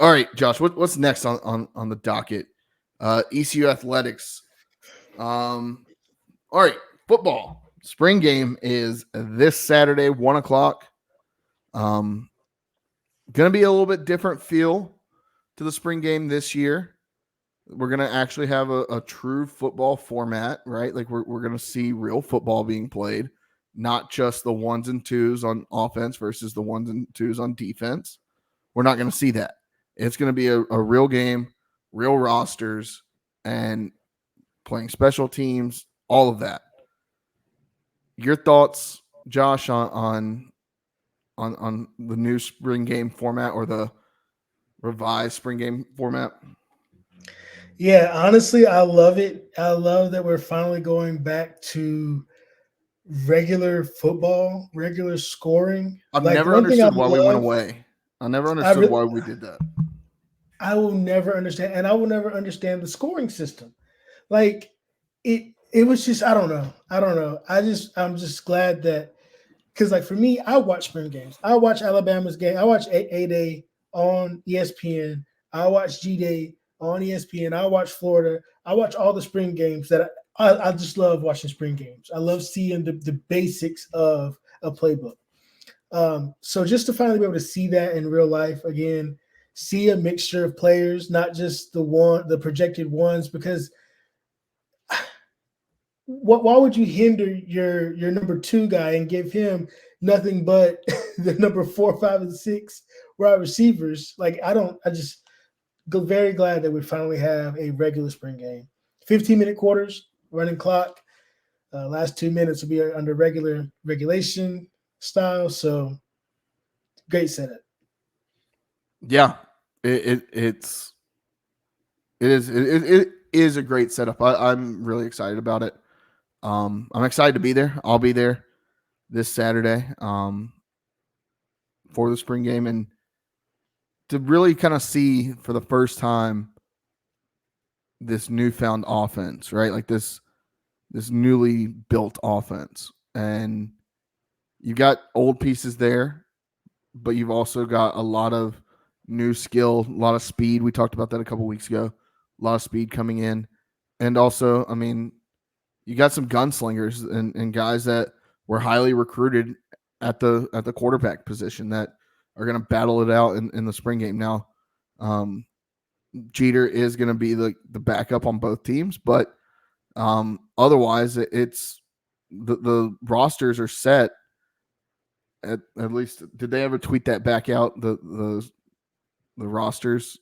All right, Josh, what's next on the docket? ECU athletics. All right, football. Spring game is this Saturday, 1:00. Going to be a little bit different feel to the spring game this year. We're going to actually have a true football format, right? Like we're going to see real football being played, not just the ones and twos on offense versus the ones and twos on defense. We're not going to see that. It's going to be a real game, real rosters, and playing special teams, all of that. Your thoughts, Josh, on the new spring game format or the revised spring game format? Yeah, honestly, I love it. I love that we're finally going back to regular football, regular scoring. I've Like never one thing I understood why we went love, away. I never I understood really, why we did that. I will never understand, and I will never understand the scoring system. Like it was just I don't know. I'm just glad that because like for me, I watch spring games. I watch Alabama's game. I watch A Day on ESPN. I watch G Day on ESPN. I watch Florida. I watch all the spring games that I just love watching spring games. I love seeing the basics of a playbook. So just to finally be able to see that in real life again, see a mixture of players, not just the projected ones, because why would you hinder your number two guy and give him nothing but the number 4, 5, and 6 wide receivers? Like I just go very glad that we finally have a regular spring game. 15-minute quarters, running clock. Last 2 minutes will be under regulation style. So great setup. Yeah, it's it is a great setup. I'm really excited about it. I'm excited to be there. I'll be there this Saturday for the spring game and to really kind of see for the first time this newfound offense, right? Like this newly built offense. And you got old pieces there, but you've also got a lot of new skill, a lot of speed. We talked about that a couple weeks ago. A lot of speed coming in. And also, I mean, you got some gunslingers and guys that were highly recruited at the quarterback position that are going to battle it out in the spring game. Now, Jeter is going to be the backup on both teams, but otherwise, it's the rosters are set. At least, did they ever tweet that back out? The rosters.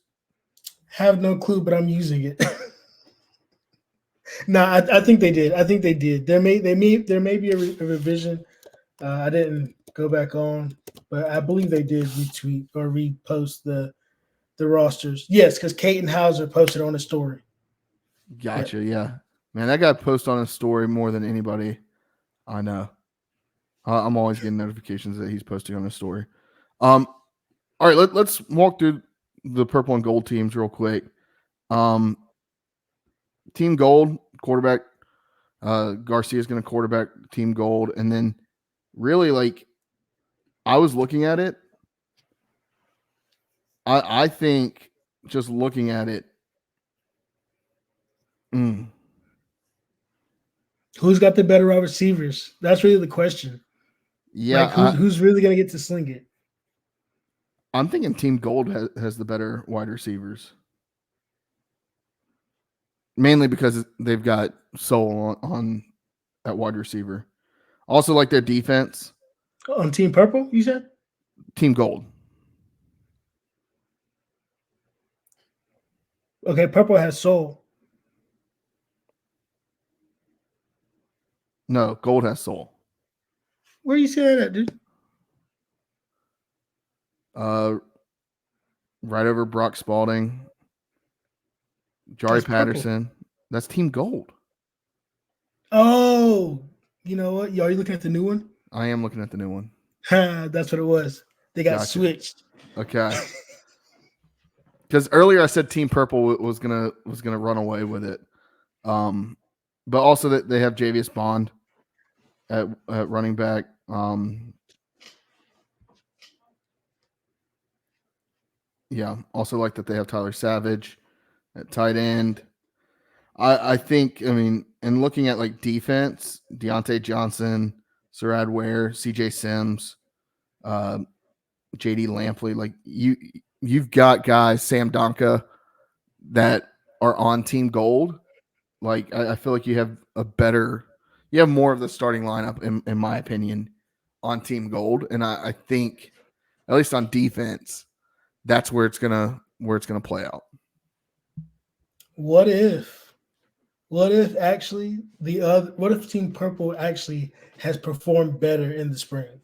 Have no clue, but I'm using it. No, I think they did. I think they did. There may be a revision. I didn't go back on, but I believe they did retweet or repost the rosters. Yes, because Kate Hauser posted on a story. Yeah. Gotcha. Yeah, man, that guy posts on his story more than anybody I know. I'm always getting notifications that he's posting on his story. Um, all right, let's walk through the purple and gold teams real quick. Um, Team Gold quarterback Garcia is going to quarterback Team Gold, and then really like I was looking at it. I think just looking at it. Mm, Who's got the better wide receivers? That's really the question. yeah, Like who's really gonna get to sling it? I'm thinking Team Gold has the better wide receivers, mainly because they've got Soul on at wide receiver. Also, like their defense, On Team Purple, you said? Team Gold. Okay, Purple has Soul. No, Gold has Soul. Where you see that at, dude? Uh, right over Brock Spalding, Jari That's Purple. Patterson. That's Team Gold. Oh, you know what? Are you looking at the new one? I am looking at the new one. That's what it was. They got Gotcha. switched. Okay. Because earlier I said Team Purple was gonna run away with it, but also that they have Javius Bond at running back. Yeah. Also like that they have Tyler Savage at tight end. I think, I mean, and looking at like defense, Deontay Johnson, Sarad Ware, CJ Sims, uh, JD Lampley, like you've got guys, Sam Donka, that are on Team Gold. Like I feel like you have more of the starting lineup, in my opinion, on Team Gold. And I think, at least on defense, that's where it's gonna play out. What if actually what if Team Purple actually has performed better in the spring?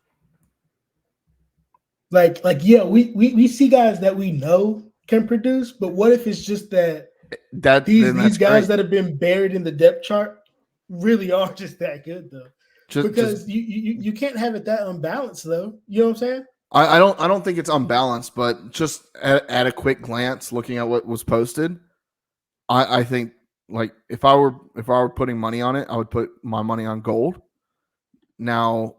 Like yeah, we see guys that we know can produce, but what if it's just that these guys that have been buried in the depth chart really are just that good though? Because you can't have it that unbalanced though. You know what I'm saying? I don't think it's unbalanced, but just at a quick glance, looking at what was posted, I think, like, if I were putting money on it, I would put my money on Gold. Now,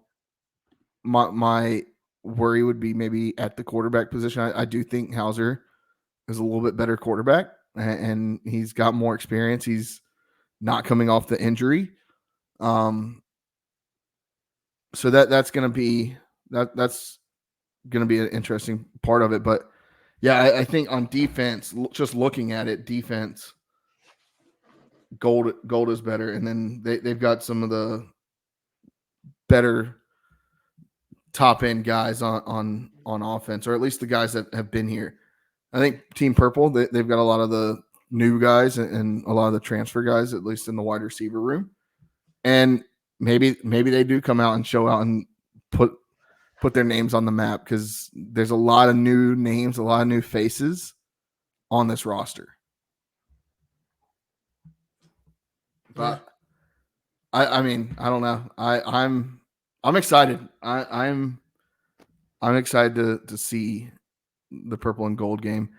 my worry would be maybe at the quarterback position. I do think Hauser is a little bit better quarterback, and he's got more experience. He's not coming off the injury. So that's going to be that's going to be an interesting part of it. But yeah, I think on defense, just looking at it, defense, Gold is better, and then they've got some of the better top end guys on offense, or at least the guys that have been here. I think Team Purple, they've got a lot of the new guys and a lot of the transfer guys, at least in the wide receiver room. And maybe they do come out and show out and put their names on the map, because there's a lot of new names, a lot of new faces on this roster. But I mean, I don't know. I'm excited. I'm excited to see the purple and gold game.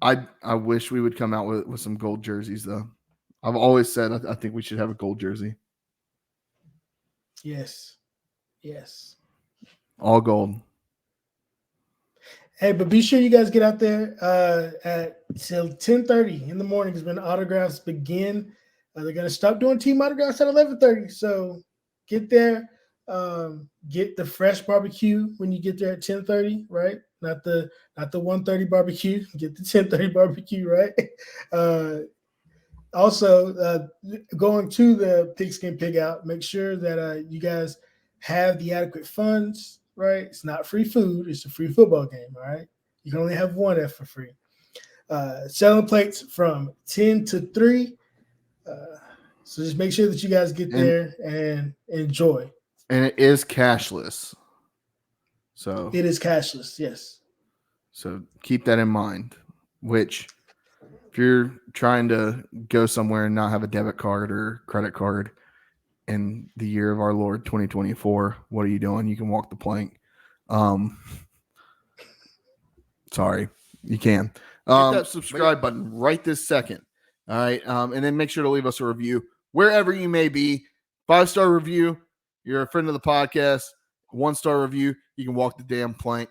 I wish we would come out with some gold jerseys though. I've always said I think we should have a gold jersey. Yes. All gold. Hey, but be sure you guys get out there at till 10:30 in the morning is when autographs begin. They're going to stop doing team autographs at 11:30. So get there. Get the fresh barbecue when you get there at 10:30, right? Not the 1:30 barbecue. Get the 10:30 barbecue, right? Also, going to the Pigskin Pig Out, make sure that you guys have the adequate funds, right? It's not free food. It's a free football game, all right? You can only have one F for free. Selling plates from 10 to 3. So just make sure that you guys get there and enjoy. And it is cashless. So it is cashless, yes. So keep that in mind, which if you're trying to go somewhere and not have a debit card or credit card in the year of our Lord 2024, what are you doing? You can walk the plank. Sorry, you can. Hit that subscribe button right this second. All right. And then make sure to leave us a review wherever you may be. 5-star review. You're a friend of the podcast. 1-star review. You can walk the damn plank.